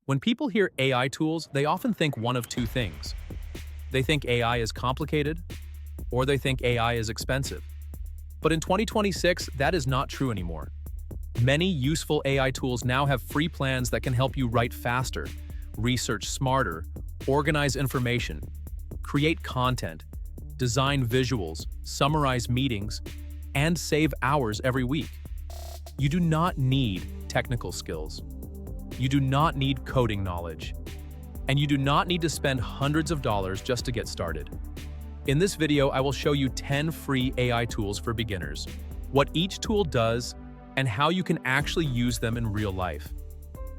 When people hear AI tools, they often think one of two things. They think AI is complicated, or they think AI is expensive. But in 2026, that is not true anymore. Many useful AI tools now have free plans that can help you write faster, research smarter, organize information, create content, design visuals, summarize meetings, and save hours every week. You do not need technical skills. You do not need coding knowledge. And you do not need to spend hundreds of dollars just to get started. In this video, I will show you 10 free AI tools for beginners, what each tool does, and how you can actually use them in real life.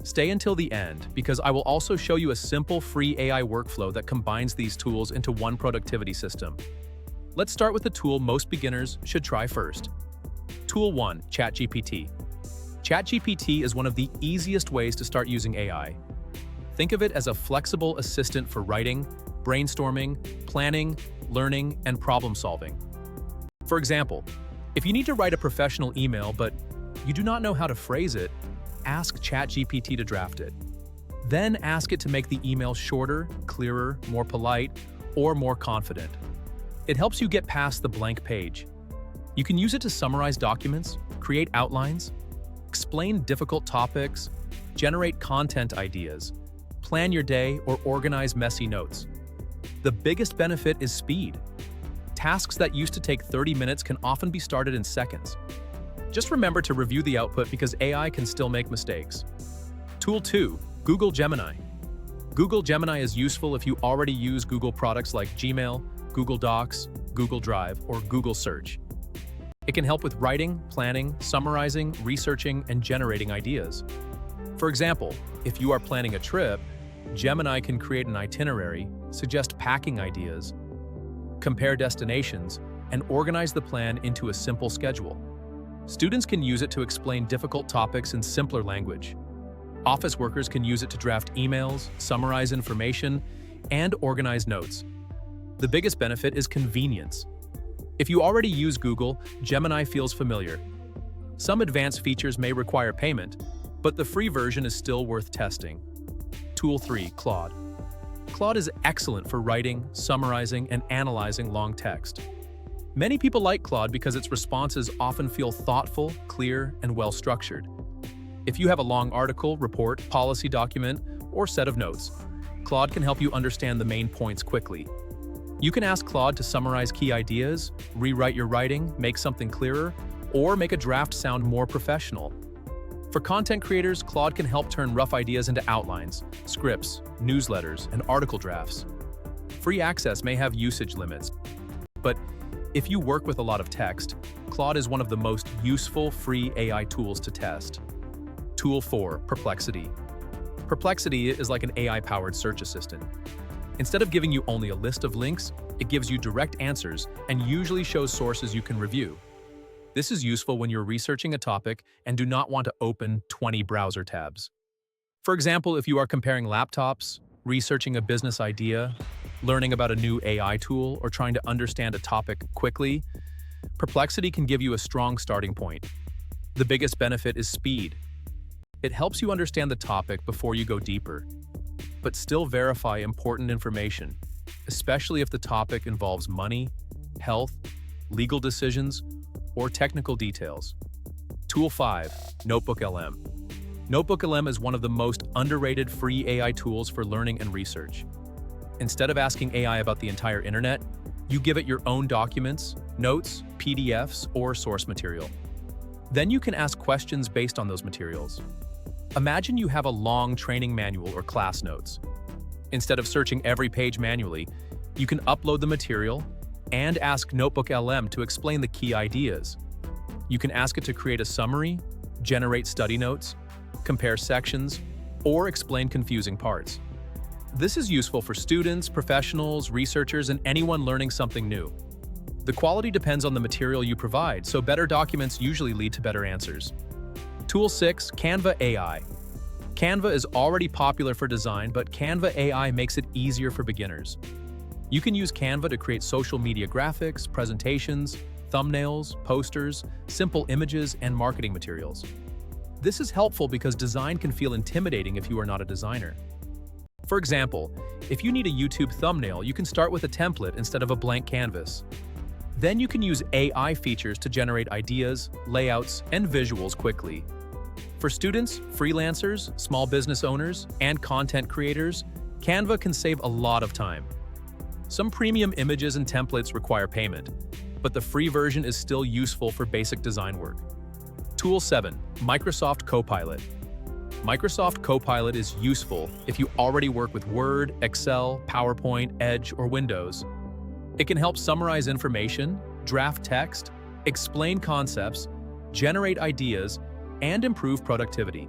Stay until the end, because I will also show you a simple free AI workflow that combines these tools into one productivity system. Let's start with the tool most beginners should try first. Tool 1, ChatGPT. ChatGPT is one of the easiest ways to start using AI. Think of it as a flexible assistant for writing, brainstorming, planning, learning, and problem solving. For example, if you need to write a professional email but you do not know how to phrase it, ask ChatGPT to draft it. Then ask it to make the email shorter, clearer, more polite, or more confident. It helps you get past the blank page. You can use it to summarize documents, create outlines, explain difficult topics, generate content ideas, plan your day, or organize messy notes. The biggest benefit is speed. Tasks that used to take 30 minutes can often be started in seconds. Just remember to review the output because AI can still make mistakes. Tool 2, Google Gemini. Google Gemini is useful if you already use Google products like Gmail, Google Docs, Google Drive, or Google Search. It can help with writing, planning, summarizing, researching, and generating ideas. For example, if you are planning a trip, Gemini can create an itinerary, suggest packing ideas, compare destinations, and organize the plan into a simple schedule. Students can use it to explain difficult topics in simpler language. Office workers can use it to draft emails, summarize information, and organize notes. The biggest benefit is convenience. If you already use Google, Gemini feels familiar. Some advanced features may require payment, but the free version is still worth testing. Tool 3, Claude. Claude is excellent for writing, summarizing, and analyzing long text. Many people like Claude because its responses often feel thoughtful, clear, and well-structured. If you have a long article, report, policy document, or set of notes, Claude can help you understand the main points quickly. You can ask Claude to summarize key ideas, rewrite your writing, make something clearer, or make a draft sound more professional. For content creators, Claude can help turn rough ideas into outlines, scripts, newsletters, and article drafts. Free access may have usage limits, but if you work with a lot of text, Claude is one of the most useful free AI tools to test. Tool 4, Perplexity. Perplexity is like an AI-powered search assistant. Instead of giving you only a list of links, it gives you direct answers and usually shows sources you can review. This is useful when you're researching a topic and do not want to open 20 browser tabs. For example, if you are comparing laptops, researching a business idea, learning about a new AI tool, or trying to understand a topic quickly, Perplexity can give you a strong starting point. The biggest benefit is speed. It helps you understand the topic before you go deeper, but still verify important information, especially if the topic involves money, health, legal decisions, or technical details. Tool 5, NotebookLM. NotebookLM is one of the most underrated free AI tools for learning and research. Instead of asking AI about the entire internet, you give it your own documents, notes, PDFs, or source material. Then you can ask questions based on those materials. Imagine you have a long training manual or class notes. Instead of searching every page manually, you can upload the material and ask NotebookLM to explain the key ideas. You can ask it to create a summary, generate study notes, compare sections, or explain confusing parts. This is useful for students, professionals, researchers, and anyone learning something new. The quality depends on the material you provide, so better documents usually lead to better answers. Tool 6, Canva AI. Canva is already popular for design, but Canva AI makes it easier for beginners. You can use Canva to create social media graphics, presentations, thumbnails, posters, simple images, and marketing materials. This is helpful because design can feel intimidating if you are not a designer. For example, if you need a YouTube thumbnail, you can start with a template instead of a blank canvas. Then you can use AI features to generate ideas, layouts, and visuals quickly. For students, freelancers, small business owners, and content creators, Canva can save a lot of time. Some premium images and templates require payment, but the free version is still useful for basic design work. Tool 7. Microsoft Copilot. Microsoft Copilot is useful if you already work with Word, Excel, PowerPoint, Edge, or Windows. It can help summarize information, draft text, explain concepts, generate ideas, and improve productivity.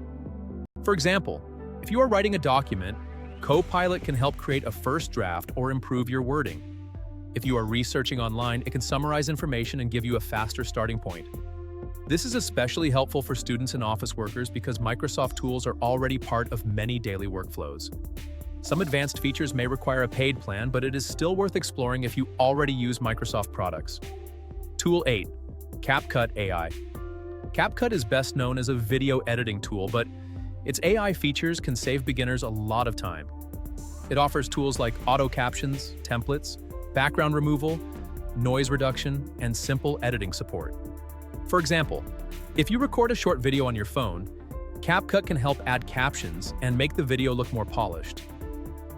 For example, if you are writing a document, Copilot can help create a first draft or improve your wording. If you are researching online, it can summarize information and give you a faster starting point. This is especially helpful for students and office workers because Microsoft tools are already part of many daily workflows. Some advanced features may require a paid plan, but it is still worth exploring if you already use Microsoft products. Tool 8. CapCut AI. CapCut is best known as a video editing tool, but its AI features can save beginners a lot of time. It offers tools like auto captions, templates, background removal, noise reduction, and simple editing support. For example, if you record a short video on your phone, CapCut can help add captions and make the video look more polished.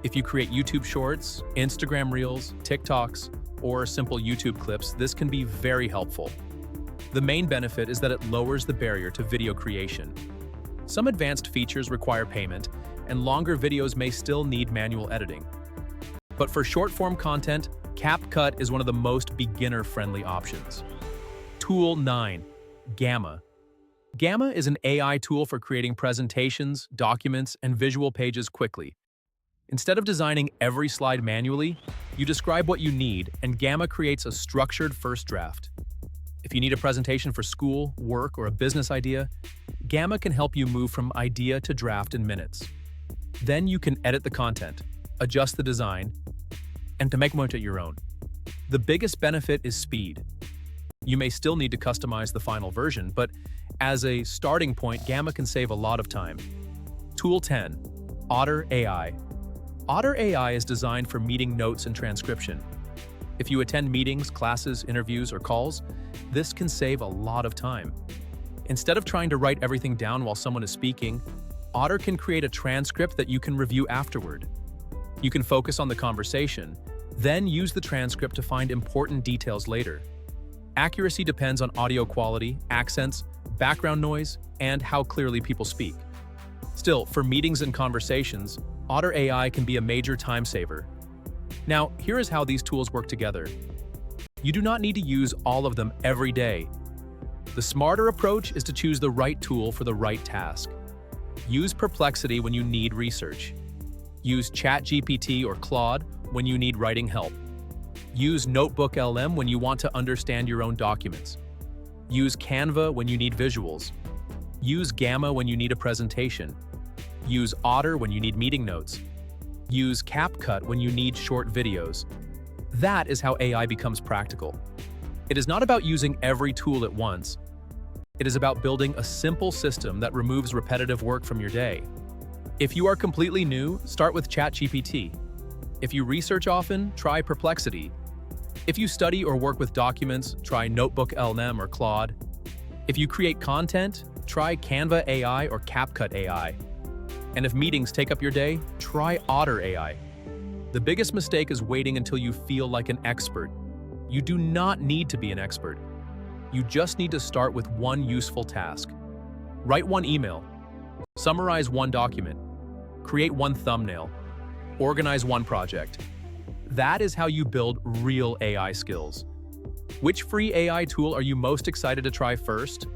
If you create YouTube Shorts, Instagram Reels, TikToks, or simple YouTube clips, this can be very helpful. The main benefit is that it lowers the barrier to video creation. Some advanced features require payment, and longer videos may still need manual editing. But for short-form content, CapCut is one of the most beginner-friendly options. Tool 9. Gamma. Gamma is an AI tool for creating presentations, documents, and visual pages quickly. Instead of designing every slide manually, you describe what you need, and Gamma creates a structured first draft. If you need a presentation for school, work, or a business idea, Gamma can help you move from idea to draft in minutes. Then you can edit the content, adjust the design, and to make it your own. The biggest benefit is speed. You may still need to customize the final version, but as a starting point, Gamma can save a lot of time. Tool 10. Otter AI. Otter AI is designed for meeting notes and transcription. If you attend meetings, classes, interviews, or calls, this can save a lot of time. Instead of trying to write everything down while someone is speaking, Otter can create a transcript that you can review afterward. You can focus on the conversation, then use the transcript to find important details later. Accuracy depends on audio quality, accents, background noise, and how clearly people speak. Still, for meetings and conversations, Otter AI can be a major time saver. Now, here is how these tools work together. You do not need to use all of them every day. The smarter approach is to choose the right tool for the right task. Use Perplexity when you need research. Use ChatGPT or Claude when you need writing help. Use NotebookLM when you want to understand your own documents. Use Canva when you need visuals. Use Gamma when you need a presentation. Use Otter when you need meeting notes. Use CapCut when you need short videos. That is how AI becomes practical. It is not about using every tool at once. It is about building a simple system that removes repetitive work from your day. If you are completely new, start with ChatGPT. If you research often, try Perplexity. If you study or work with documents, try NotebookLM or Claude. If you create content, try Canva AI or CapCut AI. And if meetings take up your day, try Otter AI. The biggest mistake is waiting until you feel like an expert. You do not need to be an expert. You just need to start with one useful task. Write one email, summarize one document, create one thumbnail, organize one project. That is how you build real AI skills. Which free AI tool are you most excited to try first?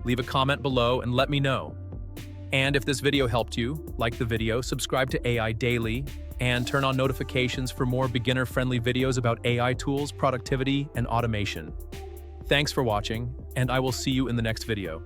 Leave a comment below and let me know. And if this video helped you, like the video, subscribe to AI Daily, and turn on notifications for more beginner-friendly videos about AI tools, productivity, and automation. Thanks for watching, and I will see you in the next video.